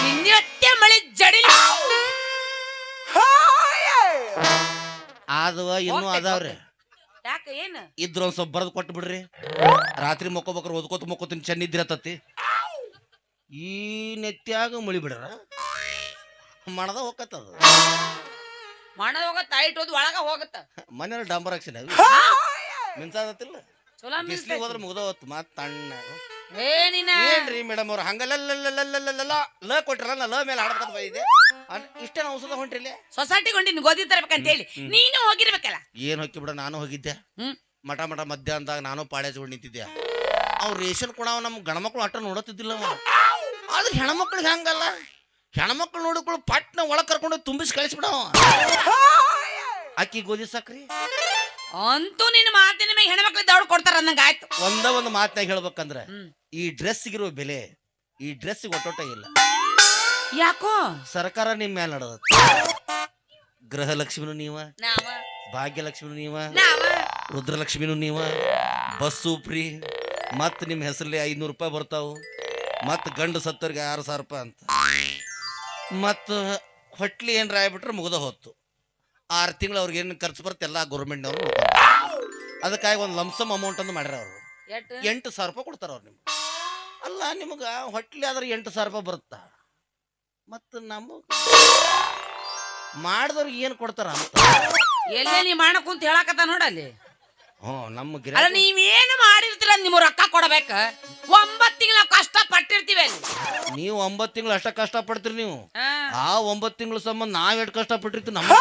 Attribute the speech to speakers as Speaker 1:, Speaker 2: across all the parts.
Speaker 1: ನಿನ್ನೆ ಮಳಿ ಜಡಿಲ
Speaker 2: ಆದವ ಇನ್ನೂ ಅದಾವ್ರಿ.
Speaker 1: ಯಾಕ ಏನ್
Speaker 2: ಇದ್ರ ಒಂದ್ ಸ್ವಲ್ಪ ಬರದ್ ಕೊಟ್ಟು ಬಿಡ್ರಿ. ರಾತ್ರಿ ಮಕ್ಕೋಬೇಕ್ರ ಓದ್ಕೋತ ಮಕ್ಕೋತೀನಿ ಚೆನ್ನಿದ್ರತತಿ. ಈ ನೆತ್ಯಾಗ ಮಳಿ ಬಿಡ್ರ ಮಾಡದ ಹೋಗತ್ತದ.
Speaker 1: ಮಾಡದ ಹೋಗತ್ತ ಐಟ್ ಹೋದ್ ಒಳಗ ಹೋಗತ್ತ.
Speaker 2: ಮನೇಲಿ ಡಾಂಬರ್ ಹಾಕ್ಸಿನ ಮಿನ್ಸಾದತ್ತಿಲ್ಲ. ಬಿಸ್ಲಿಗೆ ಹೋದ್ರೆ ಮುಗ್ದ ಹೊತ್ತು ಮಾತ್ ತಣ್ಣ. ಏನ್ರಿ ಮೇಡಮ್ ಅವ್ರ ಹಂಗಲ್ಲ ಲ ಕೊಟ್ರಲ್ಲ ಲ ಮೇಲೆ ಹಾಡ್ಬೇಕಂತ ಬಂದಿದೆ. ಇಷ್ಟೇನ ಔಷಧ ಹೊಂಟ್ರಿಲ್ಲ
Speaker 1: ಸೊಸೈಟಿಗೆ ಹೊಂಟಿ ಗೋಧಿ ತರಬೇಕಂತ ಹೇಳಿ ನೀನು ಹೋಗಿರ್ಬೇಕಲ್ಲ.
Speaker 2: ಏನ್ ಹೋಗಿ ಬಿಡ, ನಾನು ಹೋಗಿದ್ದೆ. ಮಠ ಮಧ್ಯಾಹ್ನದಾಗ ನಾನು ಪಾಳೆ ಜೋಡ್ ನಿಂತಿದ್ದೆ. ಅವ್ರು ರೇಷನ್ ಕೊಡವ ನಮ್ ಗಣಮಕ್ಳು ಅಟ್ಟ ನೋಡತ್ತಿದ್ದಿಲ್ಲ. ಆದ್ರೆ ಹೆಣ್ಮಕ್ಳಿಗೆ ಹಂಗಲ್ಲ. ಹೆಣ್ಮಕ್ಳು ನೋಡಿಕೊಳ್ಳು ಪಟ್ನ ಒಳಗ್ ಕರ್ಕೊಂಡು ತುಂಬಿಸಿ ಕಳಿಸ್ಬಿಡವ. ಅಕ್ಕಿ ಗೋಧಿ ಸಕ್ರಿ
Speaker 1: ಅಂತೂ ನಿನ್ನ ಮಾತಿನ ಮೇಲೆ ಹೆಣ್ಮಕ್ಳಿಗೆ ದೌಡ್ ಕೊಡ್ತಾರ ಅನ್ನಂಗ ಆಯ್ತು.
Speaker 2: ಒಂದು ಮಾತನಾಗ ಹೇಳ್ಬೇಕಂದ್ರ ಈ ಡ್ರೆಸ್ಗಿರೋ ಬೆಲೆ ಈ ಡ್ರೆಸ್ಸಿಗೆ ಒಟ್ಟೊಟ್ಟ ಇಲ್ಲ.
Speaker 1: ಯಾಕೋ
Speaker 2: ಸರ್ಕಾರ ನಿಮ್ ಮ್ಯಾಲ ನಡೆದ. ಗೃಹಲಕ್ಷ್ಮಿನೂ ನೀವ, ಭಾಗ್ಯಲಕ್ಷ್ಮಿನೂ ನೀವ, ರುದ್ರಲಕ್ಷ್ಮಿನೂ ನೀವ, ಬಸ್ಸು ಫ್ರೀ, ಮತ್ ನಿಮ್ ಹೆಸರಲ್ಲಿ 500 ರೂಪಾಯಿ ಬರ್ತಾವು, ಮತ್ ಗಂಡು ಸತ್ತವ್ರಿಗೆ 6,000 ರೂಪಾಯಿ ಅಂತ, ಮತ್ ಹೊಟ್ಲಿ ಏನ್ರ ಆಗ್ಬಿಟ್ರೆ ಮುಗ್ದ ಹೊತ್ತು 6 ತಿಂಗಳು ಅವ್ರಿಗೆ ಏನು ಖರ್ಚು ಬರುತ್ತೆ ಎಲ್ಲ ಗೌರ್ಮೆಂಟ್ನವ್ರು. ಅದಕ್ಕಾಗಿ ಒಂದು ಲಂಸಮ್ ಅಮೌಂಟ್ ಅನ್ನು ಮಾಡ್ಯಾರ ಅವರು. 8,000 ರೂಪಾಯಿ ಕೊಡ್ತಾರ ಅವ್ರು ನಿಮ್ಗೆ. ಅಲ್ಲ ನಿಮಗ ಹೊಟ್ಲಿ ಆದ್ರೆ 8,000 ರೂಪಾಯಿ ಬರುತ್ತಾ, ಮತ್ತ ನಮಗ ಮಾಡಿದವ್ರಿಗೆ ಏನು ಕೊಡ್ತಾರ ಅಂತ
Speaker 1: ಎಲ್ಲೇ ನೀ ಮಾಡಕ್ ಕುಂತ ಹೇಳಕತ್ತ ನೋಡಲ್ಲಿ.
Speaker 2: ನಮ್ಮ
Speaker 1: ಅಲ್ಲ ನೀವೇನು ಮಾಡಿರ್ತೀರ ನಿಮ್ ರೊಕ್ಕ ಕೊಡಬೇಕ. 9 ತಿಂಗಳ ಕಷ್ಟ ಪಟ್ಟಿರ್ತೀವಿ ಅಲ್ಲಿ.
Speaker 2: ನೀವು 9 ತಿಂಗಳು ಅಷ್ಟ ಕಷ್ಟ ಪಡ್ತೀರಿ. ನೀವು ಆ 9 ತಿಂಗಳ ಸಂಬಂಧ ನಾವ್ ಎಷ್ಟು ಕಷ್ಟ ಪಟ್ಟಿರ್ತೀವಿ ನಮ್ಗೆ.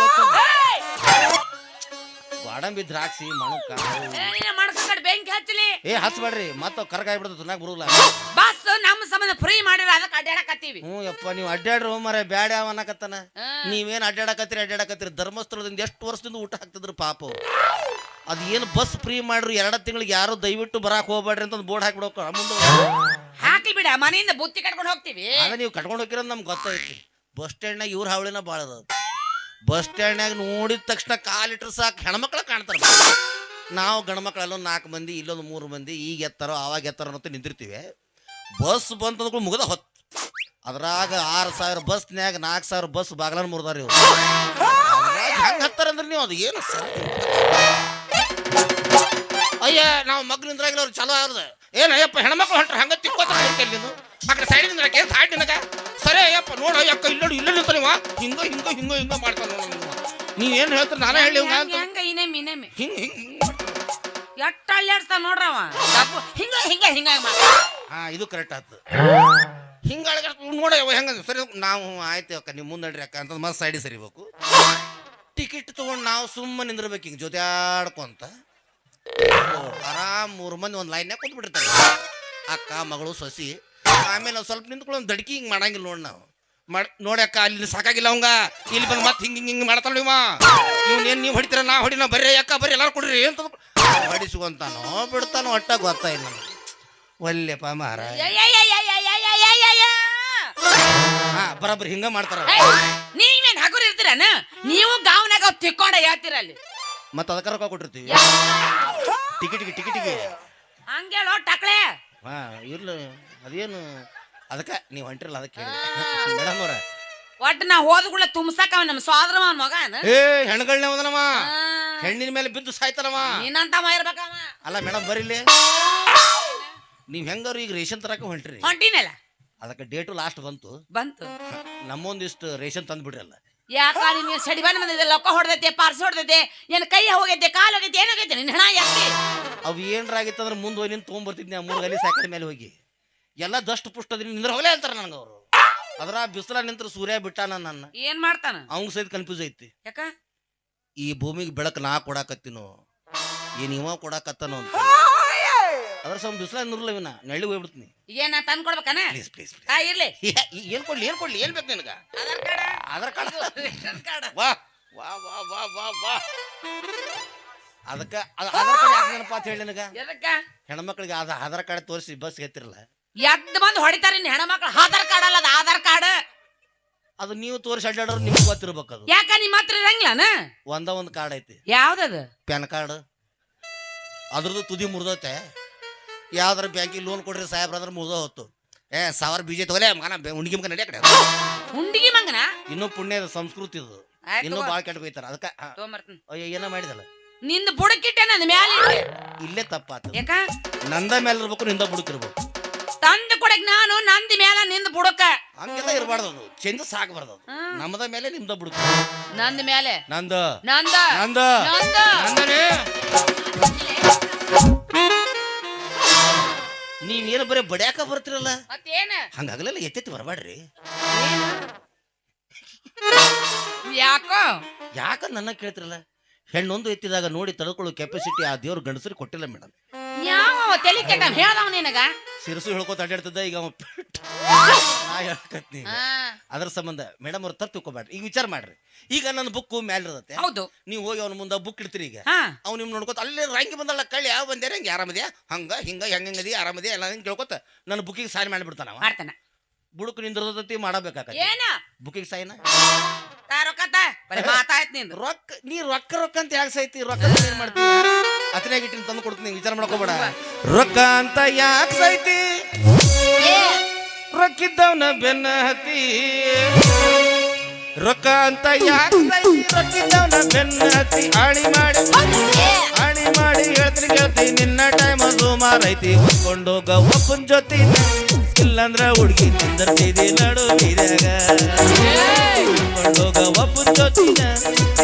Speaker 2: ಗೋಡಂಬಿ ದ್ರಾಕ್ಷಿ ಮಣಕ
Speaker 1: ಬೆಂಕಿ ಹಚ್ಚಲಿ
Speaker 2: ಹಚ್ಬೇಡ್ರಿ, ಮತ್ತ ಕರಗಾಯಿ ಬಿಡ್ತದ ತಿನ್ನಾಕ ಬರುಲ್ಲ.
Speaker 1: ಬಸ್ ನಮ್ಮ ಸಂಬಂಧ ಫ್ರೀ ಮಾಡಿರ ಅದಕ್ಕೆ ಅಡ್ಡಾಡಕತ್ತೀವಿ.
Speaker 2: ಯಪ್ಪ ನೀವು ಅಡ್ಡಾಡ್ರಿ ಮರ ಬ್ಯಾಡ ಅನ್ನಕತ್ತಾನ. ನೀವೇನ್ ಅಡ್ಡಾಡಕತ್ತೀರಿ ಧರ್ಮಸ್ಥಳದಿಂದ ಎಷ್ಟು ವರ್ಷದಿಂದ ಊಟ ಹಾಕ್ತಿದ್ರು ಪಾಪ. ಅದ್ ಏನು ಬಸ್ ಫ್ರೀ ಮಾಡ್ರಿ 2 ತಿಂಗಳಿಗೆ ಯಾರು ದಯವಿಟ್ಟು ಬರಾಕ್ ಹೋಗ್ಬೇಡ್ರಿ ಅಂತ ಬೋರ್ಡ್ ಹಾಕ್ಬಿಡೋಕ ಮುಂದೆ
Speaker 1: ಹಾಕಿ ಬಿಡ. ಮನೆಯಿಂದ ಬುತ್ತಿ ಕಟ್ಕೊಂಡು ಹೋಗ್ತೀವಿ.
Speaker 2: ಅದ ನೀವು ಕಟ್ಕೊಂಡು ಹೋಗಿರೋದು ನಮ್ಗೆ ಗೊತ್ತೈತಿ. ಬಸ್ ಸ್ಟ್ಯಾಂಡ್ನಾಗ ಇವ್ರ ಹಾವಳಿನ ಭಾಳ ಅದ. ಬಸ್ ಸ್ಟ್ಯಾಂಡ್ನಾಗ ನೋಡಿದ ತಕ್ಷಣ ಕಾಲಿಟ್ರೆ ಸಾಕು ಹೆಣ್ಮಕ್ಳ ಕಾಣ್ತಾರ. ನಾವು ಗಂಡ್ಮಕ್ಳೆಲ್ಲ 4 ಮಂದಿ ಇಲ್ಲೊಂದು 3 ಮಂದಿ ಈಗ ಎತ್ತಾರೋ ಅವಾಗ ಎತ್ತಾರೋ ಅಂತ ನಿಂತಿರ್ತೀವಿ. ಬಸ್ ಬಂತಂದ್ರೂ ಮುಗ್ದ ಹೊತ್ತು. ಅದ್ರಾಗ 6,000 ಬಸ್ನ್ಯಾಗ 4,000 ಬಸ್ ಬಾಗ್ಲನ್ ಮುರಿದಾರ ಇವ್ರು. ಹೆಂಗ್ ಹತ್ತಾರಂದ್ರೆ ನೀವು ಅದು ಏನು ಅಯ್ಯ ನಾವು ಮಗ್ಲಿಂದ್ರಾಗಿಲ್ಲ ಅವ್ರು ಚಲೋ ಅವ್ರದ ಏನ್ ಅಯ್ಯಪ್ಪ ಹೆಣ್ಮಕ್ಳು ಹೊಂಟ್ರೆ ಹಂಗ ತಿಕ್ಕೋತಾರ ನೀನು ಆ ಕಡೆ ಸೈಡ್ ನಿಂದ್ರಾಕ ಏನ್ ಹಾಡ್ ನಿನಗ ಸರಿ ಅಯ್ಯಪ್ಪ ನೋಡ ಅಯ್ಯಕ್ಕ ಇಲ್ಲ ನಿಂತ ನೀವ ಹಿಂಗ ಹಿಂಗ ಹಿಂಗ ಹಿಂಗ ಮಾಡ್ತಾನ ನೀವೇನ್ ಹೇಳ್ತಾರ ನಾನೇ ಹೇಳಿ
Speaker 1: ಎಟ್ಟ ಅಲ್ಲಾಡ್ಸ್ತಾನ ನೋಡ್ರವ ಹಿಂಗ ಹಿಂಗ ಹಿಂಗ
Speaker 2: ಇದು ಕರೆಕ್ಟ್ ಆಯ್ತು. ಹಿಂಗ ನೋಡ ಹೆಂಗ ಸರಿ ನಾವು ಆಯ್ತು ಅಕ್ಕ ನೀವು ಮುಂದಡ್ರಿ ಅಕ್ಕ ಅಂತ ಮತ್ ಸೈಡ್ ಸರಿಬೇಕು. ಟಿಕೆಟ್ ತಗೊಂಡು ನಾವು ಸುಮ್ಮನೆ ನಿಂದಿರ್ಬೇಕು ಹಿಂಗ ಜೊತೆ ಆಡ್ಕೊಂತ ಆರಾಮ್ 3 ಮಂದಿ ಒಂದ್ ಲೈನ್ಯಾಗ ಕೂತ್ ಬಿಟ್ಟಿರ್ತಾರೆ. ಅಕ್ಕ ಮಗಳು ಸೊಸಿ. ಆಮೇಲೆ ಸ್ವಲ್ಪ ನಿಂತ್ಕೊಳ್ಳೋ ದಡ್ಕಿ ಹಿಂಗ್ ಮಾಡಂಗಿಲ್ಲ ನೋಡ್ ನಾವು ನೋಡಿ ಅಕ್ಕ ಅಲ್ಲಿ ಸಾಕಾಗಿಲ್ಲ ಅವಂಗ ಇಲ್ಲಿ ಬಂದು ಮತ್ತೆ ಹಿಂಗ ಹಿಂಗ್ ಮಾಡ್ತಾನ ಇವ್ನೇನ್ ನೀವು ಹೊಡಿತೀರ ನಾ ಹೊಡಿನ ಬರ್ರಿ ಅಕ್ಕ ಬರ್ರಿ ಎಲ್ಲಾರು ಕೊಡ್ರಿ ಅಂತ ಹೊಡಿಸುವಂತಾನೋ ಬಿಡ್ತಾನೋ ಒಟ್ಟ ಗೊತ್ತಾಯಿಲ್ಲ ನಮ್ಗೆ. ಒಲ್ಲೆಪ್ಪ ಮಾರ ಬರಬ್ರಿ ಹಿಂಗ ಮಾಡ್ತಾರ.
Speaker 1: ನೀವೇನ್ ಹಗುರ್ ಇರ್ತೀರನ ನೀವು ಗಾವನಾಗ ತಿಕ್ಕೊಂಡ ಹೇಳ್ತೀರ ಅಲ್ಲಿ
Speaker 2: ಮತ್ತ ಅದಕ್ಕೆ ರೊಕ್ಕ ಕೊಟ್ಟಿರ್ತೀವಿ ಟಿಕೆಟಿಗೆ
Speaker 1: ಹಂಗೇಳೋ ಟಕ್ಳೆ.
Speaker 2: ಇರ್ಲ ಅದೇನು ಅದಕ್ಕೆ ನೀವು ಹೊಂಟಿರಲ್ಲ ಅದಕ್ಕೆ ಮೇಡಮ್ ಅವ್ರ
Speaker 1: ಒಟ್ಟು ನಾ ಹೋದ್ಗುಳ ತುಂಬಸಕ ನಮ್ಮ ಸೋದರವ ಮಗ
Speaker 2: ಹೆಣ್ಗಳನ್ನ ಒಂದನವ ಹೆಣ್ಣಿನ ಮೇಲೆ ಬಿದ್ದು ಸಾಯ್ತಾನವ.
Speaker 1: ನೀನಂತ ಇರ್ಬೇಕವ.
Speaker 2: ಅಲ್ಲ ಮೇಡಮ್ ಬರೀಲಿ ನೀವ್ ಹೆಂಗಾರು ಈಗ ರೇಷನ್ ತರಕ ಹೊಂಟ್ರಿ
Speaker 1: ಹೊಂಟಿನಲ್ಲ
Speaker 2: ಅದಕ್ಕೆ ಡೇಟು ಲಾಸ್ಟ್ ಬಂತು ನಮ್ಮೊಂದಿಷ್ಟು ರೇಷನ್ ತಂದು ಬಿಡ್ರಲ್ಲ.
Speaker 1: ಯಾಕ ನಿಮ್ಗೆ ಸಡಿ ಬಂದ್ ಬಂದಿದೆ ಲೊಕ್ಕ ಹೊಡೆದೈತೆ ಪಾರ್ಸಿ ಹೊಡೆದೈತೆ ಏನ್ ಕೈ ಹೋಗೈತೆ ಕಾಲು ಹೋಗೈತೆ ಏನಾಗೈತೆ ನಿನ್ನ ಹಣ ಯಾಕೆ
Speaker 2: ಅವು ಏನ್ರಾಗಿತ್ತಂದ್ರೆ ಮುಂದೆ ಹೋಗಿ ನಿಂತು ತೊಗೊಂಡ್ಬರ್ತಿದ್ನಿ. 3 ಗಲಿ ಸಾಕದ ಮೇಲೆ ಹೋಗಿ ಎಲ್ಲ ದಷ್ಟು ಪುಷ್ಟದ್ರಿ ನಿಂದ್ರ ಹೋಗಲೇ ಹೇಳ್ತಾರ ನನಗೆ ಅವರು. ಅದ್ರ ಬಿಸಿಲ ನಿಂತ್ರ ಸೂರ್ಯ ಬಿಟ್ಟಾನ ನನ್ನ
Speaker 1: ಏನ್ ಮಾಡ್ತಾನ
Speaker 2: ಅವಂಗ ಸಹಿತ ಕನ್ಫ್ಯೂಸ್ ಐತಿ.
Speaker 1: ಯಾಕ
Speaker 2: ಈ ಭೂಮಿಗೆ ಬೆಳಕು ನಾ ಕೊಡಾಕತ್ತಿನೋ ಏನ್ ಇವ ಕೊಡಾಕತ್ತಾನೋ ಅಂತ. ಅದ್ರ ಸ್ವಲ್ಪ ಬಿಸಿಲ ನುರ್ಲವಿನ ನೆಳ್ಳಿ ಹೋಗ್ಬಿಡ್ತೀನಿ.
Speaker 1: ಏನ ತಂದ್ ಕೊಡ್ಬೇಕನ
Speaker 2: ಪ್ಲೀಸ್ ಪ್ಲೀಸ್
Speaker 1: ಇರ್ಲಿ.
Speaker 2: ಏನ್ ಕೊಡ್ಲಿ ಏನ್ ಬೇಕು ನಿನಗ ಆಧಾರ್ ಕಾರ್ಡ್ ವಾ ವಾ ವಾ ವಾ ವಾ ವಾ ಅದಕ್ಕೆ ಆಧಾರ್ ಕಾರ್ಡ್ ಯಾಕೆ ನೆನಪ ಅಂತ ಹೇಳಿ ನಿನಗ ಹೆಣ್ಮಕ್ಳಿಗೆ ಆಧಾರ್ ಕಾರ್ಡ್ ತೋರಿಸಿ ಬಸ್ ಎತ್ತಿರಲ್ಲ
Speaker 1: ಎದ್ದು ಬಂದು ಹೊಡಿತಾರ ಹೆಣ್ಮಕ್ಳು. ಆಧಾರ್ ಕಾರ್ಡ್ ಅಲ್ಲ ಅದು ಆಧಾರ್ ಕಾರ್ಡ್.
Speaker 2: ಅದು ನೀವು ತೋರಿಸಿ ಅಡ್ಡಾಡೋರು ನಿಮ್ಗೆ ಗೊತ್ತಿರ್ಬೇಕು. ಅದು
Speaker 1: ಯಾಕ ನಿಮ್ಮ ಹತ್ರ ಇರಂಗಿಲ್ಲನ
Speaker 2: ಒಂದು ಕಾರ್ಡ್ ಐತಿ.
Speaker 1: ಯಾವ್ದದು
Speaker 2: ಪ್ಯಾನ್ ಕಾರ್ಡ್. ಅದ್ರದ್ದು ತುದಿ ಮುರಿದೋತೆ. ಯಾವ್ದಾರ ಬ್ಯಾಂಕಿಗೆ ಲೋನ್ ಕೊಡ್ರಿ ಸಾಹೇಬ್ರ ಅಂದ್ರೆ ಮುರಿದ ಹೊತ್ತು 1000 ಬೀಜ ತಗೊಲೆ ಮಗನ ಉಂಡಿಗೆ ಮಗ ನಡಿ ಆ ಕಡೆ
Speaker 1: ಹುಂಡಿಗೆ ಮಂಗನ
Speaker 2: ಇನ್ನೂ ಪುಣ್ಯದ ಸಂಸ್ಕೃತಿ ಇದು ಇನ್ನೂ ಬಾಳ ಕೆಟ್ಟ ಬೈತಾರ ಅದಕ್ಕ ಅಯ್ಯೋ ಏನೋ ಮಾಡಿದಲ್ಲ
Speaker 1: ನಿಂದ ಬುಡಕಿಟ್ಟೆ ನನ್ನ ಮ್ಯಾಲೆ
Speaker 2: ಇಲ್ಲೇ ತಪ್ಪಾತ
Speaker 1: ಯಾಕ
Speaker 2: ನಂದ ಮೇಲೆ ಇರ್ಬೇಕು ನಿಂದ ಬುಡಕಿರ್ಬೇಕು
Speaker 1: ತಂದ ಕೊಡಕ್ ನಾನು ನಂದಿ ಮ್ಯಾಲ ನಿಂದ ಬುಡಕ
Speaker 2: ಹಂಗೆಲ್ಲ ಇರಬಾರ್ದು ಅದು ಚೇಂಜಸ್ ಆಗಬಾರ್ದು ನಮ್ಮದ ಮೇಲೆ ನಿಮ್ದ ಬುಡಕ
Speaker 1: ನಂದ ಮೇಲೆ
Speaker 2: ನಂದ
Speaker 1: ನಂದ
Speaker 2: ನಂದ
Speaker 1: ನಂದ
Speaker 2: ನಂದನೇ ನೀವೇನು ಬರೀ ಬಡ್ಯಾಕ ಬರ್ತಿರಲ್ಲ
Speaker 1: ಮತ್ತೇನ
Speaker 2: ಹಂಗಾಗಲೆಲ್ಲ ಎತ್ತೆತ್ತಿ ಬರಬೇಡ್ರಿ
Speaker 1: ಯಾಕೋ
Speaker 2: ಯಾಕ ನನ್ನ ಕೇಳ್ತಿರಲ್ಲ ಹೆಣ್ಣೊಂದು ಎತ್ತಿದಾಗ ನೋಡಿ ತಡ್ಕೊಳ್ಳೋ ಕೆಪಾಸಿಟಿ ಆ ದೇವ್ರು ಗಂಡಸರಿಗೆ ಕೊಟ್ಟಿಲ್ಲ ಮೇಡಮ್
Speaker 1: ಯಾವ ತಲೆ ಕೆಟ್ಟ ಹೇಳ್ದವ ನಿನಗ
Speaker 2: ಸಿರಸು ಹೇಳ್ಕೊತ ಅಡ್ಡಾಡ್ತಿದ್ದ ಈಗ ನಾ ಹೇಳ್ಕತ್ನಿ ಅದ್ರ ಸಂಬಂಧ ಮೇಡಮ್ ಅವ್ರು ತಪ್ಪು ತಿಳ್ಕೊಬೇಡ್ರಿ ಈಗ ವಿಚಾರ ಮಾಡ್ರಿ ಈಗ ನನ್ನ ಬುಕ್ ಮ್ಯಾಲ ಇರತ್ತೆ
Speaker 1: ಹೌದು
Speaker 2: ನೀವು ಹೋಗಿ ಅವ್ನ ಮುಂದೆ ಬುಕ್ ಇಡ್ತೀರಿ ಈಗ
Speaker 1: ಹಾ
Speaker 2: ಅವ್ನು ನಿಮ್ ನೋಡ್ಕೊತ ಅಲ್ಲೇ ರಂಗಿ ಬಂದಲ್ಲ ಕಳ್ಳಿ ಯಾವ ಬಂದ್ಯಾರ ಹೆಂಗೆ ಆರಾಮದ್ಯಾ ಹಂಗ ಹಿಂಗ ಹೆಂಗದಿ ಆರಾಮದ್ಯಾ ಎಲ್ಲ ಹಿಂಗೆ ಕೇಳ್ಕೊತ ನನ್ನ ಬುಕ್ಕಿಗೆ ಸೈನ್ ಮಾಡಿಬಿಡ್ತಾನ
Speaker 1: ಮಾಡ್ತಾನ
Speaker 2: ಬುಡಕ್ ನಿಂದಿರ್ತತಿ ಮಾಡಬೇಕಾಗತ್ತೆ
Speaker 1: ಏನ
Speaker 2: ಬುಕ್ಕಿಗೆ ಸೈನ್
Speaker 1: ರೊಕ್ಕತ್ತ ಬರೀ ಮಾತಾಯ್ತು ನಿಂದು
Speaker 2: ರೊಕ್ಕ ಅಂತ ಯಾಕೆ ಸೈತಿ ರೊಕ್ಕ ಏನ್ ಮಾಡ್ತೀನಿ ಅತನಾಗ ಇಟ್ಟಿನ ತಂದು ಕೊಡ್ತೀನಿ ವಿಚಾರ ಮಾಡ್ಕೋಬೇಡ ರೊಕ್ಕ ಅಂತ ಯಾಕೆ ಸೈತಿ ರೊಕ್ಕಿದ್ದವನ ಬೆನ್ನ ಹತ್ತಿ ರೊಕ್ಕ ಅಂತ ಯಾಕೆ ಸೈತಿ ರೊಕ್ಕಿದ್ದವನ ಬೆನ್ನ ಹತ್ತಿ ಆಣಿ ಮಾಡಿ ಹೇಳ್ತೀನಿ ನಿನ್ನ ಟೈಮ್ ಸುಮಾರು ಐತಿ ಹೊಂದ್ಕೊಂಡೋಗ ಒಪ್ಪನ್ ಜೊತೆ ಇಲ್ಲಂದ್ರ ಹುಡುಗಿ ನಿಂದಿರ್ತಿದಿ ನಡು ಬೀರ್ಯಾಗ ಹೊಂದ್ಕೊಂಡೋಗ ಒಪ್ಪನ್ ಜೊತಿನ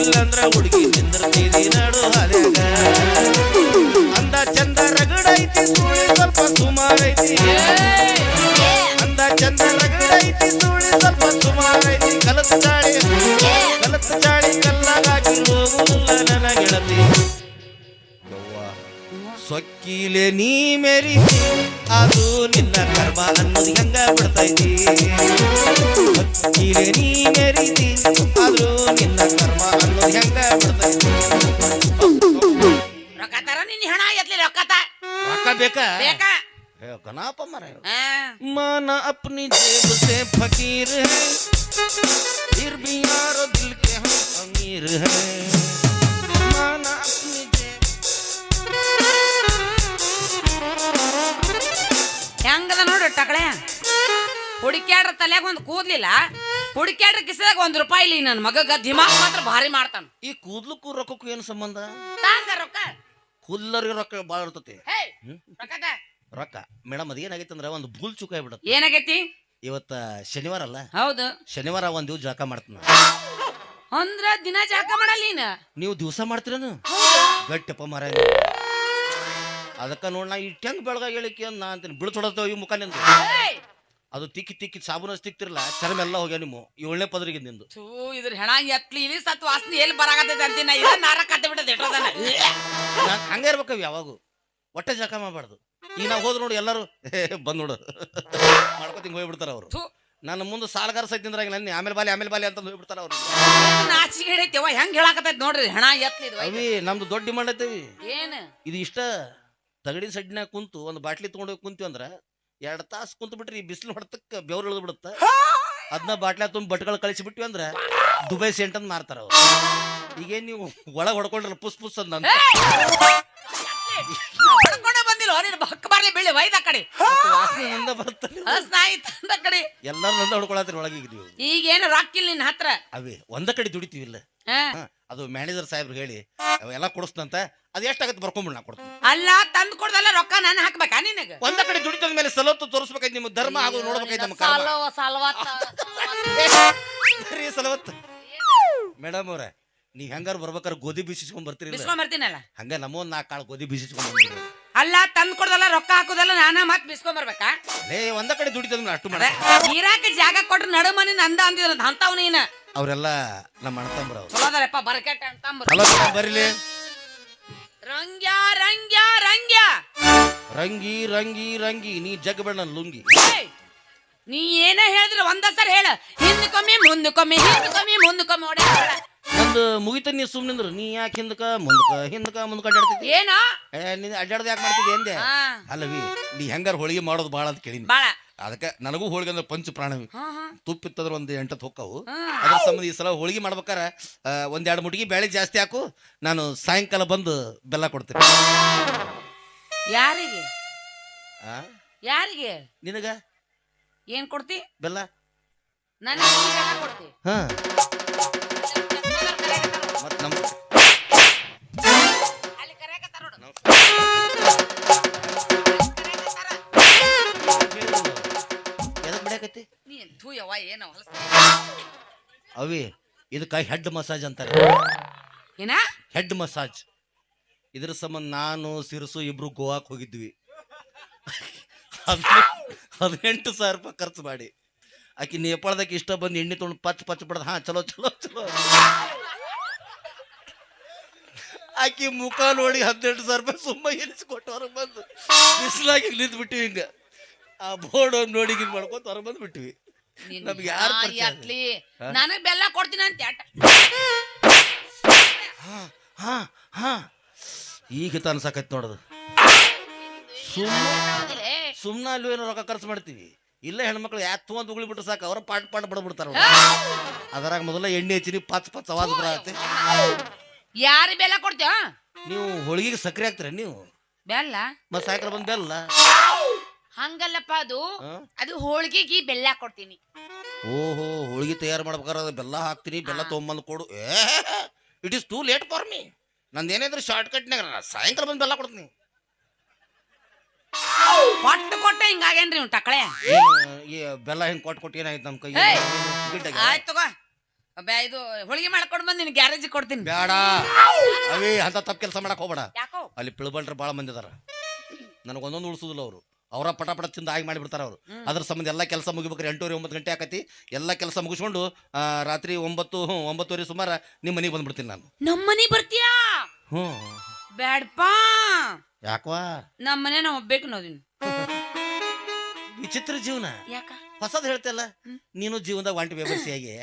Speaker 2: ಇಲ್ಲಂದ್ರ ಹುಡುಗಿ ನಿಂದಿರ್ತಿದಿ ನಡು ಹಾದ್ಯಾಗ ಅಂದ ಚಂದ ರಗಡೈತಿ ಸುಳಿ ಸ್ವಲ್ಪ ಸುಮಾರೈತಿ ಅಂದ ಚಂದ ರಗಡೈತಿ ಸುಳಿ ಸ್ವಲ್ಪ ಸುಮಾರೈತಿ ಕಲತ ಚಾಳಿ ಕಲ್ಲಾಗಿ ಹೋಗುವುದಿಲ್ಲ ನನ್ನ ಗೆಳತಿ ಸೊಕ್ಕಿಲೆ ನೀ ಮೆರಿತಿ ಅದು ನಿನ್ನ ಕರ್ಮ ಅನ್ನೋದು ಹೆಂಗ ಬಿಡ್ತೈತಿ ಸೊಕ್ಕಿಲೆ ನೀ ಮೆರಿತಿ ಅದು ನಿನ್ನ ಕರ್ಮ ಅನ್ನೋದು ಹೆಂಗ ಬಿಡ್ತೈತಿ
Speaker 1: ರೊಕ್ಕ ತರ ನಿನ್ನ ಹಣ ಎತ್ಲಿ ರೊಕ್ಕ
Speaker 2: ಬೇಕಾ
Speaker 1: ಬೇಕಾ
Speaker 2: गनाप मरे माना अपनी जेब से फकीर है फिर भी यारो दिल के हम अमीर है माना अपनी जेब
Speaker 1: ಹೆಂಗದ ನೋಡ್ರಿ ಟಕಳೆ ಹುಡುಕ್ಯಾಡ್ರ ತಲೆಯಾಗ ಒಂದು ಕೂದ್ಲಿಲ್ಲ ಹುಡುಕ್ಯಾಡ್ರ ಕಿಸದಾಗ ₹1 ಇಲ್ಲಿ ನನ್ನ ಮಗಗ ದಿಮಾಗ್ ಮಾತ್ರ ಭಾರಿ ಮಾಡ್ತಾನ
Speaker 2: ಈ ಕೂದ್ಲಕ್ಕೂ ರೊಕ್ಕಕ್ಕೂ ಏನು ಸಂಬಂಧ
Speaker 1: ತಾಂಗ ರೊಕ್ಕ
Speaker 2: ಕೂದ್ಲರಿಗೆ ರೊಕ್ಕ ಭಾಳ ಇರ್ತತಿ
Speaker 1: ರೊಕ್ಕದ
Speaker 2: ರೊಕ್ಕ ಮೇಡಮ್ ಅದೇನಾಗೈತೆ ಅಂದ್ರೆ ಒಂದು ಭೂಲ್ ಚುಕ್ಕ ಆಗ್ಬಿಡತ್ತೆ
Speaker 1: ಏನಾಗೈತಿ
Speaker 2: ಇವತ್ತ ಶನಿವಾರ ಅಲ್ಲ
Speaker 1: ಹೌದು
Speaker 2: ಶನಿವಾರ ಒಂದ್ ದಿವ್ಸ ಜಳಕ ಮಾಡ್ತೀನಿ
Speaker 1: ಅಂದ್ರ ದಿನ ಜಳಕ ಮಾಡಲ್ಲ ನೀನು
Speaker 2: ನೀವು ದಿವಸ ಮಾಡ್ತೀರೇನು ಗಟ್ಟಪ್ಪ ಮರ ಅದಕ್ಕ ನೋಡ್ ನಾ ಇಟ್ಟಂಗ್ ಬೆಳಗಾಗಿ ಹೇಳಿಕೆ ನಾ ಅಂತೀನಿ ಬಿಳ್ತೊಡತ್ತೇವ ಈ ಮುಖ ನಿಂದು ಅದು ತಿಕ್ಕಿ ಸಾಬೂನ ತಿಕ್ತಿರಲ್ಲ ಚರ್ಮ ಎಲ್ಲ ಹೋಗ್ಯ ನಿಮ್ಮ 7ನೇ ಪದರಿಗೆ ನಿಂದು
Speaker 1: ಇದ್ರ ಹೆಣ ಎತ್ಲಿ ಇಲ್ಲಿ ಸತ್ ವಾಸನೆ ಎಲ್ಲಿ ಬರಾಕತ್ತೈತೆ ಅಂತೀನಿ ಇಲ್ಲ ನಾರ ಕತ್ತೆ ಬಿಟ್ಟದ ಇಟ್ಟೋದನ
Speaker 2: ಹಂಗ ಇರ್ಬೇಕವ್ ಯಾವಾಗೂ ಹೊಟ್ಟೆ ಜಳಕ ಮಾಡಬಾರ್ದು ಈಗ ನಾವು ಹೋದ್ರು ನೋಡಿ ಎಲ್ಲರೂ ಬಂದ್ ನೋಡು ಮಾಡ್ಕೊತಿಂಗ್ ಹೋಗ್ಬಿಡ್ತಾರ ಅವ್ರು ನನ್ನ ಮುಂದೆ ಸಾಲಗಾರ ಸೈತಿಂದ್ರಾಗ ನನ್ನ ಆಮೇಲೆ ಬಾಲಿ ಅಂತ ಹೋಗ್ಬಿಡ್ತಾರ ಅವ್ರು
Speaker 1: ನಾಚಿಗೆ ಹಿಡಿತೇವ ಹೆಂಗ್ ಹೇಳಾಕತ್ತೈತಿ ನೋಡ್ರಿ ಹೆಣ ಎತ್ಲಿ
Speaker 2: ಅವಿ ನಮ್ದು ದೊಡ್ಡ ಡಿಮಾಂಡ್ ಐತವಿ
Speaker 1: ಏನ್
Speaker 2: ಇದು ಇಷ್ಟ ತಗಡಿನ ಸಡ್ನಾಗ ಕುಂತು ಒಂದು ಬಾಟ್ಲಿ ತಗೊಂಡೋಗಿ ಕುಂತೀವಿ ಅಂದ್ರ 2 ತಾಸು ಕುಂತು ಬಿಟ್ರಿ ಈ ಬಿಸಿಲು ಹೊಡ್ತಕ್ಕ ಬೆವ್ರು ಇಳಿದು ಬಿಡುತ್ತ ಅದನ್ನ ಬಾಟ್ಲ ತುಂಬ ಬಟ್ಗಳು ಕಳಿಸಿ ಬಿಟ್ವಿ ಅಂದ್ರ ದುಬೈ ಸೆಂಟ್ ಅಂತ ಮಾರ್ತಾರ ಅವ್ರು ಈಗೇನ್ ನೀವು ಒಳಗೆ ಹೊಡ್ಕೊಂಡ್ರಲ್ಲ ಪುಸ್ ಅಂತ
Speaker 1: ಹೊಡ್ಕೊಂಡೆ ಬಂದಿಲ್ಲ ನೀನು ಬಕ್ಕ ಬರ್ಲಿ ಬೀಳಿ ವೈದ ಕಡೆ
Speaker 2: ವಾಸನೆ ನಂದ ಬರ್ತಲ್ಲ
Speaker 1: ಸ್ನಾಯಿ ತಂದ ಕಡೆ
Speaker 2: ಎಲ್ಲಾರು ನಂದ ಹೊಡ್ಕೊಳತ್ರಿ ಒಳಗೆ ನೀವು
Speaker 1: ಈಗೇನು ರಾಕಿಲ್ಲ ನಿನ್ನ ಹತ್ರ
Speaker 2: ಅವೇ ಒಂದ ಕಡೆ ದುಡಿತೀವಿಲ್ಲ ಅದು ಮ್ಯಾನೇಜರ್ ಸಾಹೇಬ್ರು ಹೇಳಿ ಅವೆಲ್ಲ ಕೊಡಿಸ್ತಂತ ಅದ್ ಎಷ್ಟಾಗತ್ತೆ ಬರ್ಕೊಂಬಿಡ್ ನಾ ಕೊಡ್ತೀನಿ
Speaker 1: ಅಲ್ಲ ತಂದು ಕೊಡ್ದಲ್ಲ ರೊಕ್ಕ ನಾನು ಹಾಕ್ಬೇಕಾ ನಿನಗ
Speaker 2: ಒಂದ ಕಡೆ ದುಡಿತದ ಮೇಲೆ ಸಲತ್ತು ತೋರಿಸ್ಬೇಕಾಯ್ತು ನಿಮ್ಮ ಧರ್ಮ ಹಾಗೂ ನೋಡ್ಬೇಕಾಯ್ತು ನಮ್ಮ ಸಲವತ್ತು ಮೇಡಮ್ ಅವ್ರ ನೀವ್ ಹೆಂಗಾರ ಬರ್ಬೇಕಾರೆ ಗೋಧಿ ಬೀಸಿಸ್ಕೊಂಡ್
Speaker 1: ಬರ್ತೀನಲ್ಲ
Speaker 2: ಹಂಗ ನಮ್ಮೊಂದ್ 4 ಕಾಳು ಗೋಧಿ ಬೀಸಿಸ್ಕೊಂಡ್ ಬಂದ್ಬಿಡ್ರಿ
Speaker 1: ಅಲ್ಲ ತಂದು ಕೊಡ್ದಲ್ಲ ರೊಕ್ಕ ಹಾಕುದಲ್ಲ ನಾನ ಮತ್ ಬಿಸ್ಕೊಂಡ್ ಬರ್ಬೇಕಾ
Speaker 2: ಒಂದ ಕಡೆ ದುಡಿತದ ಮೇಲೆ ಅಷ್ಟು ಮಾಡ
Speaker 1: ನೀರಾಕ ಜಾಗ ಕೊಟ್ರೆ ನಡು ಮನಿ ನಂದ ಅಂದಿದ್ರ ಅಂತವ್ ನೀನ
Speaker 2: ಅವರೆಲ್ಲ ನಮ್ಮ ಅಣ್ಣತಂಬ್ರ ಅವ್ರು
Speaker 1: ಚಲೋದರಪ್ಪ ಬರಕೆಟ್ಟ ಅಂತಂಬ್ರ
Speaker 2: ಬರೀಲಿ
Speaker 1: ರಂಗ್ಯ ರಂಗ್ಯ ರಂಗ್ಯ
Speaker 2: ರಂಗಿ ರಂಗಿ ರಂಗಿ ನೀ ಜಗ್ ಬೇಡ ನನ್ ಲುಂಗಿ
Speaker 1: ನೀ ಏನ ಹೇಳಿದ್ರೆ ಒಂದ ಸರ್ ಹೇಳ ಹಿಂದಕ್ಕೊಮ್ಮೆ ಮುಂದಕ್ಕೊಮ್ಮೆ ಓಡ
Speaker 2: ನಂದು ಮುಗಿತ ನೀ ಸುಮ್ನಿಂದ್ರ ನೀ ಯಾಕೆ ಹಿಂದಕ ಮುಂದಕ ಅಡ್ಡಾಡ್ತಿದ್ದಿ
Speaker 1: ಏನ
Speaker 2: ನೀನ್ ಅಡ್ಡಾಡ್ದ ಯಾಕೆ ಮಾಡ್ತಿದ್ದೆ ಎಂದೆ ಅಲ್ಲವಿ ನೀ ಹೆಂಗಾರ ಹೋಳಿಗೆ ಮಾಡೋದು ಬಾಳ ಅಂತ ಕೇಳಿನಿ ಅದಕ್ಕೆ ನನಗೂ ಹೋಳಿಗೆ ಅಂದ್ರೆ ಪಂಚ ಪ್ರಾಣವಿ ತುಪ್ಪಿತ್ತಂದ್ರೆ 1-8 ಹೊಕ್ಕವು ಅದ್ರ ಸಂಬಂಧ ಈ ಸಲ ಹೋಳಿಗೆ ಮಾಡ್ಬೇಕಾರ 1-2 ಮುಟ್ಟಿಗೆ ಬೇಳೆ ಜಾಸ್ತಿ ಹಾಕು ನಾನು ಸಾಯಂಕಾಲ ಬಂದು ಬೆಲ್ಲ ಕೊಡ್ತೀನಿ
Speaker 1: ಯಾರಿಗೆ ಯಾರಿಗೆ
Speaker 2: ನಿನಗ
Speaker 1: ಏನ್ ಕೊಡ್ತಿ?
Speaker 2: ಬೆಲ್ಲ.
Speaker 1: ನನ್ನ ಕೊಡ್ತಿ.
Speaker 2: ಹಾ ಮತ್ ನಮ್ ಎದಕ್ ಬಿಡಕತ್ತಿ ಅವಿ? ಇದಕ್ಕ ಹೆಡ್ ಮಸಾಜ್ ಅಂತಾರೆ.
Speaker 1: ಏನ
Speaker 2: ಹೆಡ್ ಮಸಾಜ್? ಇದ್ರ ಸಂಬಂಧ ನಾನು ಸಿರಸು ಇಬ್ರು ಗೋವಾಕ್ ಹೋಗಿದ್ವಿ. 18,000 ರೂಪಾಯಿ ಖರ್ಚು ಮಾಡಿ ಆಕಿ ನೇಪಾಳದಾಗ ಇಷ್ಟ ಬಂದು ಎಣ್ಣೆ ತೊಗೊಂಡು ಪಚ್ ಪಚ್ ಬಿಡದ. ಹಾ ಚಲೋ ಚಲೋ ಚಲೋ ಆಕಿ ಮುಖ ನೋಡಿ 18,000 ರೂಪಾಯಿ ಸುಮ್ಮ ಎನಿಸ್ಕೊಟ್ಟು ಹೊರಗೆ ಬಂದು ಬಿಸಿಲಾಗಿ ನಿಂತು ಬಿಟ್ಟಿವಿ. ಹಿಂಗ ಆ ಬೋರ್ಡ್ ನೋಡಿ ಹಿಂಗ್ ಮಾಡ್ಕೊತ ಹೊರಗೆ ಬಂದು ಬಿಟ್ಟಿವಿ. ನಮ್ಗೆ ಯಾರು
Speaker 1: ನನಗ್ ಬೆಲ್ಲ ಕೊಡ್ತೀನಿ ಅಂತ
Speaker 2: ಈಗ ಅನ್ಸಕೈತಿ ನೋಡೋದು. ಸುಮ್ನ ಅಲ್ಲಿ ಏನೋ ರೊಕ್ಕ ಖರ್ಚು ಮಾಡ್ತೀವಿ. ಇಲ್ಲ ಹೆಣ್ಮಕ್ಳು ಯಾತ್ ಅಂತ ಉಗುಳಿಬಿಟ್ರೆ ಸಾಕು, ಅವ್ರ ಪಾಟ್ ಪಾಟ್ ಬಡಬಿಡ್ತಾರ. ಅದ್ರಾಗ ಮೊದಲ ಎಣ್ಣೆ ಹಚ್ಚಿನಿ ಪಚ್ ಪಚ್ ಅವಾಜ್ ಬರತ್ತೆ.
Speaker 1: ಯಾರು ಬೆಲ್ಲ ಕೊಡ್ತೀವ?
Speaker 2: ನೀವು ಹೋಳಿಗೆಗೆ ಸಕ್ಕರೆ ಹಾಕ್ತೀರ ನೀವು?
Speaker 1: ಬೆಲ್ಲ
Speaker 2: ಮತ್ ಸಾಯಂಕಾಲ ಬಂದ್ ಬೆಲ್ಲ
Speaker 1: ಹಂಗಲ್ಲಪ್ಪ, ಅದು ಹೋಳಿಗೆಗೆ ಬೆಲ್ಲ ಕೊಡ್ತೀನಿ.
Speaker 2: ಓಹೋ, ಹೋಳಿಗೆ ತಯಾರು ಮಾಡ್ಬೇಕಾದ್ರೆ ಬೆಲ್ಲ ಹಾಕ್ತೀನಿ, ಬೆಲ್ಲ ತೊಗೊಂಬಂದು ಕೊಡು. It is too late for me. ನಂದೇನಿದ್ರು ಶಾರ್ಟ್ ಕಟ್ನಾಗ ಸಾಯಂಕಾಲ ಬಂದು ಬೆಲ್ಲ ಕೊಡ್ತೀನಿ.
Speaker 1: ಕೊಟ್ಟ ಹಿಂಗಾಗೇನ್ರಿ ಇವ್ ಟಕಳೆ?
Speaker 2: ಬೆಲ್ಲ ಹಿಂಗ್ ಕೊಟ್ಟು ಏನಾಯ್ತು ನಮ್ ಕೈ?
Speaker 1: ಆಯ್ತು ತಗೋ, ಇದು ಹೋಳಿಗೆ ಮಾಡ್ಕೊಂಡು ಬಂದು ನಿನ್ ಗ್ಯಾರೇಜ್ ಕೊಡ್ತೀನಿ.
Speaker 2: ಬೇಡ ಅವೇ ಅಂತ ತಪ್ಪು ಕೆಲಸ ಮಾಡಕ್ ಹೋಗ್ಬೇಡ.
Speaker 1: ಯಾಕೋ?
Speaker 2: ಅಲ್ಲಿ ಪಿಳ್ಬಲ್ರ ಬಾಳ ಮಂದಿ ಅದಾರ, ನನಗೊಂದೊಂದು ಉಳಿಸುದಿಲ್ಲ ಅವರು. ಅವರ ಪಟ ಪಟ ತಿಂದ ಆಗಿ ಮಾಡಿಬಿಡ್ತಾರ ಅವ್ರು. ಅದ್ರ ಸಂಬಂಧ ಎಲ್ಲ ಕೆಲಸ ಮುಗಿಬೇಕಾರೆ 8:30 9 ಗಂಟೆ ಆಕತಿ. ಎಲ್ಲ ಕೆಲಸ ಮುಗಿಸ್ಕೊಂಡು ರಾತ್ರಿ 9 ಸುಮಾರ ನಿಮ್ಮ ಮನೆಗೆ ಬಂದ್ಬಿಡ್ತೀನಿ ನಾನು.
Speaker 1: ನಮ್ಮ ಮನೆ ಬರ್ತೀಯಾ? ಬ್ಯಾಡ್ಪಾ.
Speaker 2: ಯಾಕವಾ?
Speaker 1: ನಮ್ಮ ಮನೆ ನಾ ಒಬ್ಬೇಕು ನೋದಿನಿ.
Speaker 2: ವಿಚಿತ್ರ ಜೀವನ.
Speaker 1: ಯಾಕ
Speaker 2: ಹೊಸದ್ ಹೇಳ್ತಲ್ಲ ನೀನು? ಜೀವನದಾಗ ಒಂಟಿ ಬೇಬರ್ಸಿಯಾಗಿ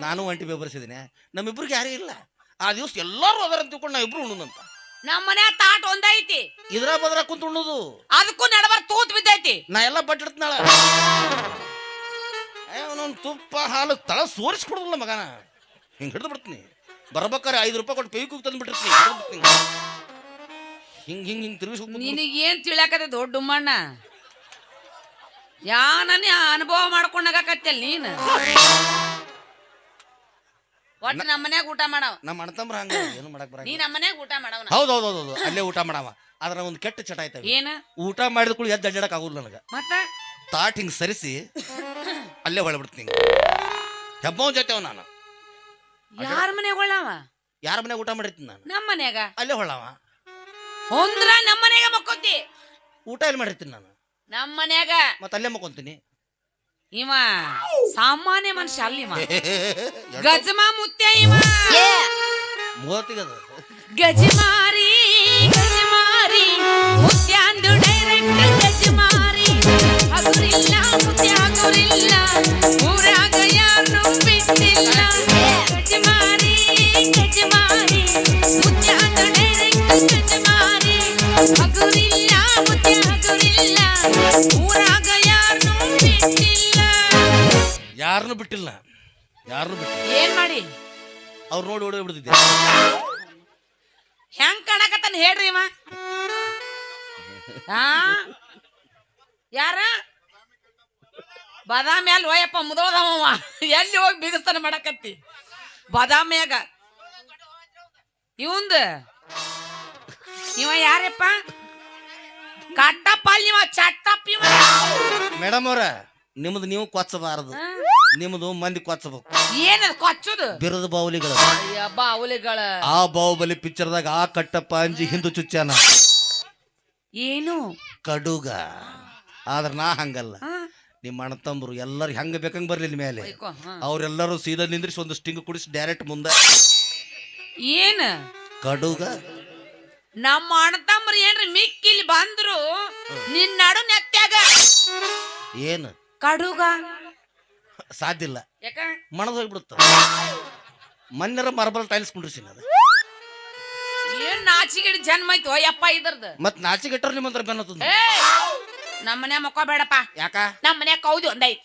Speaker 2: ನಾನು ಒಂಟಿ ಬೇಬರ್ಸಿದ್ದೀನಿ. ನಮ್ಮಿಬ್ರಿಗೆ ಯಾರು ಇಲ್ಲ. ಆ ದಿವಸ ಎಲ್ಲಾರು ಅದರ ತಿಳ್ಕೊಂಡು ನಾ ಇಬ್ರು ಉಣ್ಣುನಂತ.
Speaker 1: ನಮ್ಮ ಮನೆ ತಾಟ್ ಒಂದೈತಿ,
Speaker 2: ಇದ್ರ ಬದ್ರ ಕುಂತ ಉಣ್ಣುದು.
Speaker 1: ಅದಕ್ಕೂ ನಡಬಾರ ತೂತ್ ಬಿದ್ದೈತಿ.
Speaker 2: ನಾ ಎಲ್ಲ ಬಟ್ಟಿಡ್ತನಾಳ ಅವನೊಂದು ತುಪ್ಪ ಹಾಲು ತಳ ಸೋರಿಸ್ಕೊಡುದಿಲ್ಲ ಮಗನ. ಹಿಂಗ್ ಹಿಡಿದು ಬಿಡ್ತೀನಿ. ಬರ್ಬೇಕಾರೆ 5 ರೂಪಾಯಿ ಕೊಟ್ಟು ಪೈಕು ತಂದು ಬಿಟ್ಟಿರ್ತೀನಿ. ಹಿಂಗ್ ಹಿಂಗ್ ಹಿಂಗ್ ತಿರುಗಿಸ್.
Speaker 1: ನಿನಗೇನ್ ತಿಳಿಯಾಕತ್ತೆ ದೊಡ್ಡ ಉಮ್ಮಣ್ಣ? ಯಾನೇ ಅನುಭವ ಮಾಡ್ಕೊಂಡಾಗತ್ತಲ್ಲ ನೀನು. ಒಟ್ಟು ನಮ್ಮ ಮನ್ಯಾಗ ಊಟ ಮಾಡವ.
Speaker 2: ನಮ್ಮ ಅಣ್ಣತಂಬ್ರ ಹಂಗ ಏನು ಮಾಡಕ್ ಬರ.
Speaker 1: ನೀ ನಮ್ಮ ಮನ್ಯಾಗ ಊಟ ಮಾಡವ.
Speaker 2: ಹೌದೌದೌದು, ಅಲ್ಲೇ ಊಟ ಮಾಡವ. ಅದ್ರ ಒಂದು ಕೆಟ್ಟ ಚಟ ಆಯ್ತ.
Speaker 1: ಏನ?
Speaker 2: ಊಟ ಮಾಡಿದ ಕೂಡ ಎದ್ದು ಅಡ್ಡಾಡಕ್ ಆಗುಲ್ಲ ನನಗ.
Speaker 1: ಮತ್ತ
Speaker 2: ತಾಟ್ ಹಿಂಗ್ ಸರಿಸಿ ಅಲ್ಲೇ ಹೊಳಬಿಡ್ತೀನಿ. ಹೆಬ್ಬವ್ ಜೊತೆವ್ ನಾನು.
Speaker 1: ಯಾರ ಮನ್ಯಾಗ ಹೊಳ್ಳವ?
Speaker 2: ಯಾರ ಮನ್ಯಾಗ ಊಟ ಮಾಡಿರ್ತೀನಿ ನಾನು?
Speaker 1: ನಮ್ಮ ಮನ್ಯಾಗ.
Speaker 2: ಅಲ್ಲೇ ಹೊಳ್ಳವ
Speaker 1: ಹೊಂದ್ರ ನಮ್ಮ ಮನ್ಯಾಗ ಮಕ್ಕೋತಿ.
Speaker 2: ಊಟ ಎಲ್ಲಿ ಮಾಡಿರ್ತೀನಿ ನಾನು?
Speaker 1: ನಮ್ಮ ಮನ್ಯಾಗ.
Speaker 2: ಮತ್ತ ಅಲ್ಲೇ ಮಕ್ಕೊಂತೀನಿ.
Speaker 1: ಇವ ಸಾಮಾನ್ಯ ಮನುಷ್ಯ ಅಲ್ಲಿವ. ಗಜಮಾ ಮುತ್ಯ ಇವ.
Speaker 2: ಮೂವತ್ತಿಗದ
Speaker 1: ಗಜಮಾರಿ ಗಜಮಾರಿ ಮುತ್ಯಾಂದು ಡೈರೆಕ್ಟ್ ಗಜಮಾರಿ. ಹಗುರಿಲ್ಲ ಮುತ್ಯ ಹಗುರಿಲ್ಲ, ಊರಾಗ ಯಾರನ್ನು ಬಿಟ್ಟಿಲ್ಲ. ಗಜಮಾರಿ ಗಜಮಾರಿ ಮುತ್ಯಾಂದು ಡೈರೆಕ್ಟ್ ಗಜಮಾರಿ. ಹಗುರಿಲ್ಲ ಮುತ್ಯ ಹಗುರಿಲ್ಲ, ಊರಾಗ ಯಾರನ್ನು ಬಿಟ್ಟಿಲ್ಲ.
Speaker 2: ಯಾರನ್ನು ಬಿಟ್ಟಿಲ್ಲ, ಯಾರನ್ನು ಬಿಟ್ಟಿಲ್ಲ.
Speaker 1: ಏನ್ ಮಾಡಿ
Speaker 2: ಅವ್ರು ನೋಡಿ ಓಡಿ ಬಿಡ್ತಿದ್ದೆ.
Speaker 1: ಹೆಂಗ್ ಕಾಣಕತ್ತಾನ ಹೇಳ್ರಿ ಇವ? ಯಾರ? ಬಾದಾಮಿ ಅಲ್ಲಿ ಹೋಯಪ್ಪ ಮುದೋದವ. ಎಲ್ಲಿ ಹೋಗಿ ಬಿಗಿಸ್ತಾನ ಮಾಡಕತ್ತಿ ಬಾದಾಮಿಯಾಗ? ಇವಂದ ಇವ ಯಾರಪ್ಪ? ಕಟ್ಟಪ್ಪ ಇವ ಚಟ್ಟಪ್ಪ ಇವ.
Speaker 2: ಮೇಡಮ್ ಅವ್ರ, ನಿಮ್ದು ನೀವು ಕೊಚ್ಚಬಾರದು, ನಿಮ್ದು ಮಂದಿ ಕೊಚ್ಚಬೇಕು.
Speaker 1: ಏನದು ಕೊಚ್ಚೋದು?
Speaker 2: ಬಿರದ ಬಾವುಲಿಗಳು.
Speaker 1: ಬಾವುಲಿಗಳ.
Speaker 2: ಆ ಬಾಹುಬಲಿ ಪಿಕ್ಚರ್ದಾಗ ಆ ಕಟ್ಟಪ್ಪ ಅಂಜಿ ಹಿಂದೂ ಚುಚ್ಚಾನ.
Speaker 1: ಏನು
Speaker 2: ಕಡುಗ. ಆದ್ರ ನಾ ಹಂಗಲ್ಲ. ನಿಮ್ಮ ಅಣ್ಣ ತಮ್ಮರು ಎಲ್ಲರೂ ಹೆಂಗ ಬೇಕಂಗ್ ಬರ್ಲಿ ಮೇಲೆ. ಅವ್ರೆಲ್ಲರೂ ಸೀದಾ ನಿಂದ್ರಿಸಿ ಒಂದು ಸ್ಟಿಂಗ್ ಕುಡಿಸಿ ಡೈರೆಕ್ಟ್ ಮುಂದೆ.
Speaker 1: ಏನ
Speaker 2: ಕಡುಗ?
Speaker 1: ನಮ್ಮ ಅಣ್ಣ ತಮ್ಮರು ಏನ್ರಿ ಮಿಕ್ಕಿಲಿ ಬಂದ್ರು ನಿನ್ನ ನಡು ನೆತ್ತಾಗ
Speaker 2: ಏನು
Speaker 1: ಕಡುಗ?
Speaker 2: ಸಾಧ್ಯ ಇಲ್ಲ,
Speaker 1: ಯಾಕ?
Speaker 2: ಮಣದ ಹೋಗ್ಬಿಡುತ್ತ. ಮನ್ನರ ಮಾರ್ಬಲ್ ಟೈಲ್ಸ್ ಕುಂಡ್ರಿಸಿ ಅದು.
Speaker 1: ಏನ್ ನಾಚಿಗಿಡಿ ಜನ್ಮ ಐತಿ ಯಪ್ಪ ಇದ್ರದ್ದು.
Speaker 2: ಮತ್ ನಾಚಿಗೆಟ್ಟರ್ ನಿಮ್ಮಂತರ ಬೆನ್ನತ್ತದ.
Speaker 1: ನಮ್ಮ ಮನೆ ಮಕ್ಕ ಬೇಡಪ್ಪ.
Speaker 2: ಯಾಕ?
Speaker 1: ನಮ್ಮ ಮನೆ ಕೌದಿ ಒಂದೈತಿ.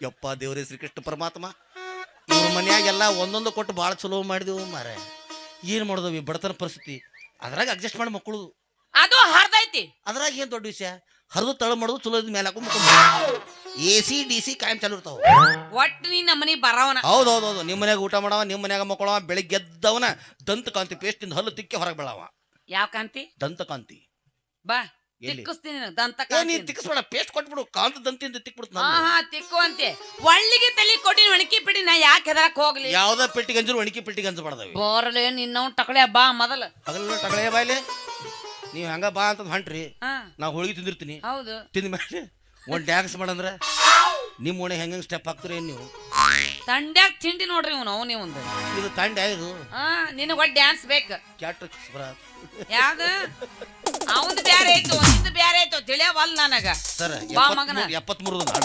Speaker 2: ಯಪ್ಪ ದೇವರೇ ಶ್ರೀಕೃಷ್ಣ ಪರಮಾತ್ಮ, ಇವ್ರ ಮನ್ಯಾಗೆಲ್ಲ ಒಂದೊಂದು ಕೊಟ್ಟು ಭಾಳ ಚಲೋ ಮಾಡಿದೆವು ಮಾರ. ಏನ್ ಮಾಡೋದವಿ ಬಡತನ ಪರಿಸ್ಥಿತಿ. ಅದ್ರಾಗ ಅಡ್ಜಸ್ಟ್ ಮಾಡಿ ಮಕ್ಕಳು.
Speaker 1: ಅದು ಹರ್ದೈತಿ.
Speaker 2: ಅದ್ರಾಗ ಏನ್ ದೊಡ್ಡ ವಿಷಯ? ಹರಿದು ತಳ ಮಾಡೋದು ಚಲೋ ಇದ್ ಮೇಲೆ ಹಾಕೊಂಡು AC DC ಕಾಯಂ ಚಾಲು ಇರ್ತಾವ.
Speaker 1: ಒಟ್ಟು ನೀ ನಮ್ಮನಿ ಬರವನ.
Speaker 2: ಹೌದೌದೌದು. ನಿಮ್ಮ ಮನ್ಯಾಗ ಊಟ ಮಾಡವ, ನಿಮ್ಮ ಮನ್ಯಾಗ ಮಕ್ಕಳವ, ಬೆಳಿಗ್ಗೆ ಎದ್ದವನ ದಂತಕಾಂತಿ ಪೇಸ್ಟ್ ಇಂದ ಹಲ್ಲು ತಿಕ್ಕಿ ಹೊರಗೆ ಬೆಳವ.
Speaker 1: ಯಾವ ಕಾಂತಿ?
Speaker 2: ದಂತಕಾಂತಿ.
Speaker 1: ಬಾ
Speaker 2: ಎಲ್ಲಿ?
Speaker 1: ತಿಕ್ಕಿಸ್ತೀನಿ ದಂತ
Speaker 2: ನೀ
Speaker 1: ಕಾಂತಿ.
Speaker 2: ತಿಕ್ಕಿಸ್ಬೇಡ, ಪೇಸ್ಟ್ ಕೊಟ್ಬಿಡು. ಕಾಂತ ದಂತಿಂದ ತಿಕ್ಬಿಡ್ತು.
Speaker 1: ಹಾ ತಿಕ್ಕು ಅಂತೆ. ಒಳ್ಳಿಗೆ ತಲೆ ಕೊಟ್ಟಿನ ಒಣಕಿ ಬಿಡಿ, ನಾ ಯಾಕೆ ಹೆದರಕ್ ಹೋಗ್ಲಿ?
Speaker 2: ಯಾವ್ದ ಪೆಟ್ಟಿಗೆ ಗಂಜರು ಒಣಕಿ ಪೆಟ್ಟಿಗೆ ಗಂಜ ಬಡದವಿ.
Speaker 1: ಬೋರ್ಲೆ ನಿನ್ನವ್ ಟಕಳೆ ಬಾ ಮೊದಲ.
Speaker 2: ಹಗಲ ಟಕಳೆ ಬಾಯ್ಲೆ. ನೀವು ಹಂಗ ಬಾ ಅಂತ ಹೊಂಟ್ರಿ,
Speaker 1: ಹಾ
Speaker 2: ನಾ ಹೋಳಿಗೆ ತಿಂದಿರ್ತೀನಿ.
Speaker 1: ಹೌದು.
Speaker 2: ತಿಂದ ಮೇಲೆ ಒಂದು ಡ್ಯಾನ್ಸ್ ಮಾಡಂದ್ರ ನಿಮ್ಮ ಓಣೆ ಹೆಂಗ ಸ್ಟೆಪ್ ಹಾಕ್ತೀರಿ ನೀವು?
Speaker 1: ತಂಡ್ಯಾಗ ತಿಂಡಿ ನೋಡ್ರಿ ಇವ್ನು ಅವನೇ ಒಂದು.
Speaker 2: ಇದು ತಂಡ ಇದು.
Speaker 1: ಹಾ ನಿನಗ ಒಟ್ಟು ಡ್ಯಾನ್ಸ್ ಬೇಕು.
Speaker 2: ಕ್ಯಾಟ್
Speaker 1: ಯಾವ್ದು? ಅವಂದು ಬ್ಯಾರೆ ಐತು, ನಿಂದು ಬ್ಯಾರೆ ಐತು, ತಿಳಿಯವಲ್ಲ ನನಗ.
Speaker 2: ಸರ್
Speaker 1: ಬಾ ಮಗನ.
Speaker 2: 73 ಹಾಡ.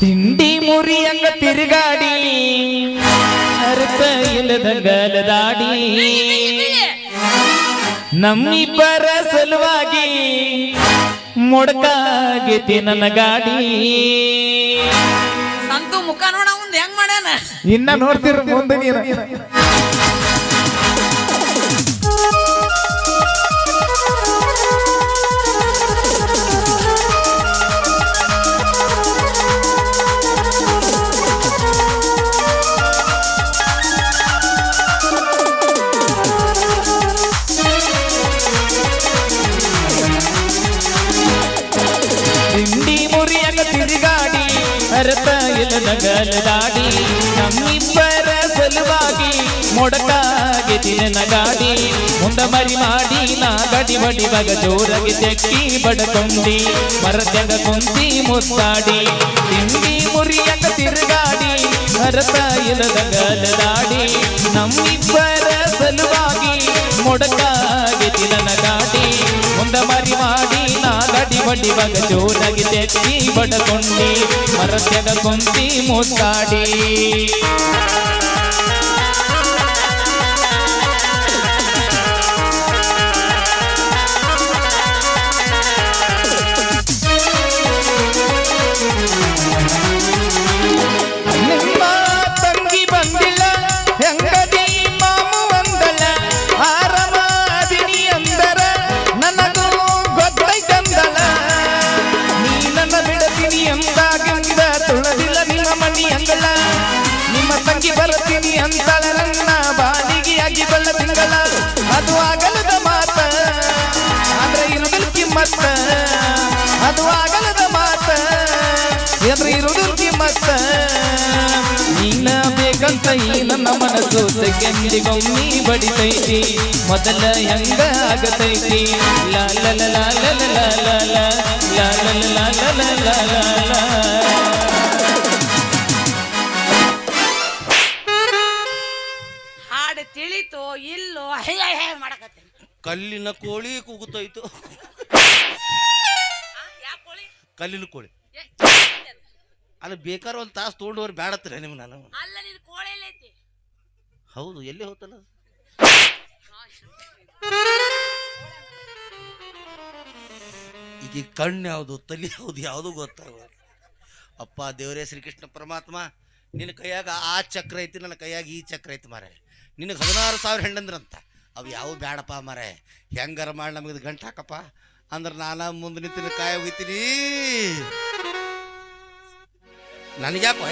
Speaker 3: ತಿಂಡಿ ಮುರಿಯಂಗ ತಿರುಗಾಡಿ ಅರ್ಥ ಇಲ್ಲದ ಗಲದಾಡಿ ನಮ್ಮಿಬ್ಬರ ಸಲುವಾಗಿ ಮೊಡಕಾಗೈತಿ ನನ್ನ ಗಾಡಿ.
Speaker 1: ಸಂತು ಮುಖ ನೋಡ ಮುಂದೆ ಹೆಂಗ್ ಮಾಡ್ಯಾನ.
Speaker 3: ಇನ್ನ ನೋಡ್ತಿರ ಮುಂದೆ ನೀನು. ತಿಂಡಿ ಮುರಿಯಂಗ ತಿರುಗಾಡಿ ಅರ್ಥ ಇಲ್ಲದ ಗಲದಾಡಿ ನಮ್ಮಿಬ್ಬರ ಸಲುವಾಗಿ ಮೊಡಕಾಗಿ ನನ್ನ ಗಾಡಿ. ಮುಂದ ಮರಿ ಮಾಡಿ ನಾ ಗಡಿ ಬಡಿವಾಗ ಜೋರಾಗಿ ತೆಕ್ಕಿ ಬಡಕೊಂಡಿ ಮರತ್ಯಾಗ ಕುಂತಿ ಮುತ್ತಾಡಿ. ತಿಂಡಿ ಮುರಿಯಂಗ ತಿರುಗಾಡಿ ಅರ್ಥ ಇಲ್ಲದ ಗಲದಾಡಿ ನಮ್ಮಿಬ್ಬರ ಸಲುವಾಗಿ ಮೊಡಕಾಗಿ ನನ್ನ ಗಾಡಿ. ಮುಂದ ಮರಿ ಮಾಡಿ ನಾ ಗಡಿ ಬಡಿವಾಗ ಜೋರಾಗಿ ತೆಕ್ಕಿ ಬಡಕೊಂಡಿ ಮರತ್ಯಾಗ ಕುಂತಿ ಮುತ್ತಾಡಿ. ನಿಮ್ಮ ತಂಗಿ ಬಂದಿಲ್ಲ ಹೆಂಗದಿ ಮಾಮು ಅಂದಲ್ಲ ಆರಮಾದಿನಿ ಅಂದರ ನನಗೂ ಗೊತ್ತೈತಂದಲ್ಲ. ನೀ ನನ್ನ ಬಿಡತೀನಿ ಅಂದಾಗಿಂದ ತುಳದಿಲ್ಲ ನಿಮ್ಮ ಮನಿ ಅಂದಳ. ನಿಮ್ಮ ತಂಗಿ ಬರ್ತೀನಿ ಅಂತಳ ನನ್ನ ಬಾಲಿಗೆಯಾಗಿ ಬೆಳ್ಳ ತಿಂಗಳ. ಅದು ಆಗಲದ ಮಾತ ಆದ್ರೆ ಇರುದಿಲ್ ಕಿಮ್ಮತ್ತ. ಅದು ಆಗಲದ ಮಾತ ಎದ್ರೆ ಇರುದಿಲ್ ಕಿಮ್ಮತ್ತ. ನೀನ ಬೇಕಂತ ಈ ನನ್ನ ಮನಸ್ಸು ಸೆಕೆಂಡಿಗೊಮ್ಮಿ ಬಡಿತೈತಿ ಮೊದಲ ಹೆಂಗ ಆಗತೈತಿ. ಲಾ ಲ ಲ ಲಾ ಲ ಲ ಲಾ ಲ ಲ ಲಾ ಲ ಲ ಲಾ ಲ ಲ ಲಾ ಲ.
Speaker 1: ಹಾಡು ತಿಳಿತೋ ಇಲ್ಲೋ ಹೇ ಹೇ ಮಾಡಕತ್ತೆ.
Speaker 2: ಕಲ್ಲಿನ ಕೋಳಿ ಕೂಗುತ್ತೋಯ್ತು.
Speaker 1: ಯಾವ ಕೋಳಿ?
Speaker 2: ಕಲ್ಲಿನ ಕೋಳಿ
Speaker 1: ಏ,
Speaker 2: ಅದು ಬೇಕಾದ್ರೆ ಒಂದು ತಾಸು ತೊಗೊಂಡವ್ರು ಬ್ಯಾಡತ್ತೀರ ನಿಮ್ಗೆ ನಾನು.
Speaker 1: ಅಲ್ಲ ನಿನ್ ಕೋಳಿ ಎಲ್ಲೈತಿ?
Speaker 2: ಹೌದು, ಎಲ್ಲಿ ಹೋತಲ್ಲ. ಈಗ ಕಣ್ಣು ಯಾವುದು ತಲೆ ಯಾವುದು ಯಾವುದು ಗೊತ್ತಾಗ. ಅಪ್ಪ ದೇವರೇ ಶ್ರೀಕೃಷ್ಣ ಪರಮಾತ್ಮ, ನಿನ್ನ ಕೈಯಾಗ ಆ ಚಕ್ರ ಐತಿ, ನನ್ನ ಕೈಯಾಗ ಈ ಚಕ್ರ ಐತಿ ಮಾರೆ. ನಿನಗೆ 16,000 ಹೆಣ್ಣಂದ್ರಂತ ಅವು ಯಾವ ಬ್ಯಾಡಪ್ಪ ಮಾರೆ. ಹೆಂಗಾರ ಮಾಡಿ ನಮಗೆ ಗಂಟು ಹಾಕಪ್ಪ ಅಂದ್ರೆ ನಾನು ಮುಂದೆ ನಿಂತಿನ ಕಾಯ ಹೋಗ್ತೀನಿ. ನನಗ್ಯಾಕೋ